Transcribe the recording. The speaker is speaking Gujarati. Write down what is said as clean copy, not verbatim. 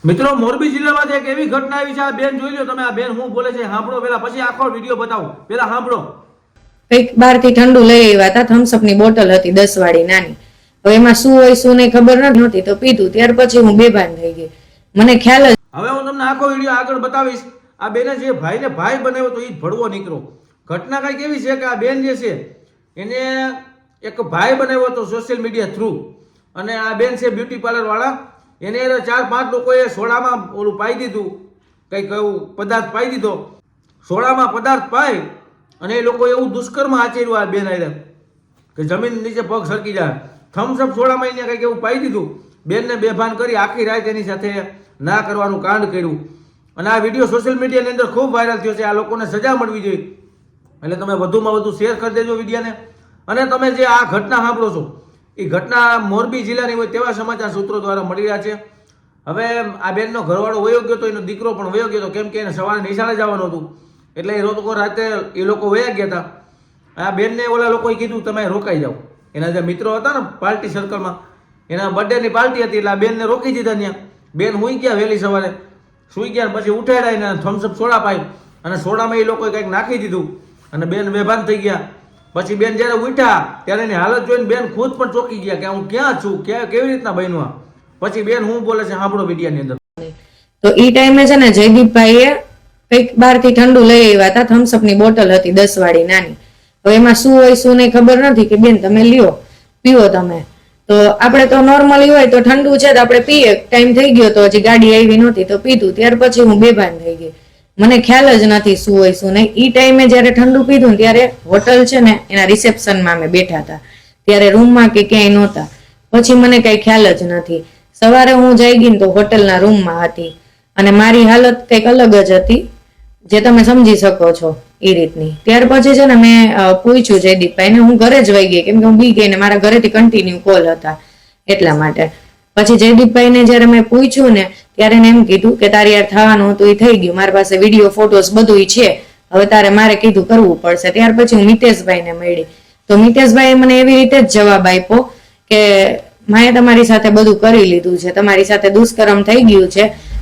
મિત્રો મોરબી જિલ્લામાં એક એવી ઘટના આવી છે, આ બેન જોઈ લો તમે, આ બેન હું બોલે છે સાંભળો પેલા, પછી આખો વિડીયો બતાવું, પેલા સાંભળો. કઈક બહારથી ઠંડુ લઈ આવ્યા હતા, થમ્સઅપ ની બોટલ હતી 10 વાળી નાની. હવે એમાં શું હોય શું નહીં ખબર નહોતી, તો પીધું. ત્યાર પછી હું બેભાન થઈ ગઈ, મને ખ્યાલ જ. હવે હું તમને આખો વિડીયો આગળ બતાવીશ. આ બેને જે ભાઈને ભાઈ બનાવ્યો તો એ ભડવો નીકળો. ઘટના કઈક એવી છે કે આ બેન જે છે એને એક ભાઈ બનાવ્યો હતો સોશિયલ મીડિયા થ્રુ, અને આ બેન છે બ્યુટી પાર્લર વાળા. એને 4-5 લોકોએ સોડામાં ઓલું પાઈ દીધું, કંઈક એવું પદાર્થ પાઈ દીધો. સોડામાં પદાર્થ પાઈ અને એ લોકો એવું દુષ્કર્મ આચર્યું આ બેન આરે કે જમીન નીચે પગ સરકી જાય. થમ્સઅપ સોડામાં એને કંઈક એવું પાઈ દીધું. બેનને બેભાન કરી આખી રાત એની સાથે ના કરવાનું કાંડ કર્યું. અને આ વિડીયો સોશિયલ મીડિયાની અંદર ખૂબ વાયરલ થયો છે. આ લોકોને સજા મળવી જોઈએ. એટલે તમે વધુમાં વધુ શેર કરી દેજો વિડીયોને. અને તમે જે આ ઘટના સાંભળો છો એ ઘટના મોરબી જિલ્લાની હોય તેવા સમાચાર સૂત્રો દ્વારા મળી રહ્યા છે. હવે આ બેનનો ઘરવાળો વયો ગયો હતો, એનો દીકરો પણ વયો ગયો હતો, કેમ કે એને સવારે નિશાળે જવાનું હતું. એટલે એ લોકો રાતે એ લોકો વયા ગયા હતા. આ બેનને ઓલા લોકોએ કીધું તમે રોકાઈ જાઓ. એના જે મિત્રો હતા ને પાર્ટી સર્કલમાં, એના બર્થડેની પાર્ટી હતી, એટલે આ બેનને રોકી દીધા ત્યાં. બેન સુઈ ગયા વહેલી સવારે, સુઈ ગયા પછી ઉઠાડ્યા એને થમ્સઅપ સોડા પાઈ, અને સોડામાં એ લોકોએ કંઈક નાખી દીધું અને બેન બેભાન થઈ ગયા. પછી બેન જ્યારે ઉઠ્યા ત્યારે એની હાલત જોઈને બેન ખુદ પણ ચોંકી ગયા કે હું ક્યાં છું, કેવી રીતના બન્યું. પછી બેન હું બોલે છે સાંભળો વિડીયોની અંદર. તો ઈ ટાઈમે છે ને જયદીપભાઈએ કઈક બહારથી ઠંડુ લઈ આવ્યા હતા, થમ્સઅપ ની બોટલ હતી 10 વાળી નાની. હવે એમાં શું હોય શું નહીં ખબર નથી, કે બેન તમે લ્યો પીવો તમે. તો આપણે તો નોર્મલી હોય તો ઠંડુ છે તો આપણે પીએ, ટાઈમ થઈ ગયો તો હજી ગાડી આવી નહોતી તો પીધું. ત્યાર પછી હું બેભાન થઈ ગઈ, મને ખ્યાલ જ નથી શું હોય શું નહીં. ઈ ટાઈમે જયારે ઠંડુ પીધું ત્યારે હોટલ છે ને એના રિસેપ્શનમાં અમે બેઠા હતા, ત્યારે રૂમમાં કે ક્યાંય નહોતા. પછી મને કઈ ખ્યાલ જ નથી. સવારે હું જઈ ગઈ તો હોટલના રૂમમાં હતી, અને મારી હાલત કંઈક અલગ જ હતી, જે તમે સમજી શકો છો એ રીતની. ત્યાર પછી છે ને મેં પૂછ્યું જયદીપભાઈને, હું ઘરે જ વહી ગઈ કેમ કે હું બી ગઈ ને મારા ઘરેથી કન્ટિન્યુ કોલ હતા એટલા માટે. પછી જયદીપભાઈને જયારે મેં પૂછ્યું ને ત્યારે એને એમ કીધું કે તારે યાર થવાનું હતું એ થઈ ગયું, મારી પાસે વિડીયો ફોટોસ બધું છે, હવે તારે મારે કીધું કરવું પડશે. ત્યાર પછી હું મિતેશભાઈને મળી, તો મિતેશભાઈએ મને એવી રીતે જ જવાબ આપ્યો કે માએ તમારી સાથે બધું કરી લીધું છે, તમારી સાથે દુષ્કર્મ થઈ ગયું છે,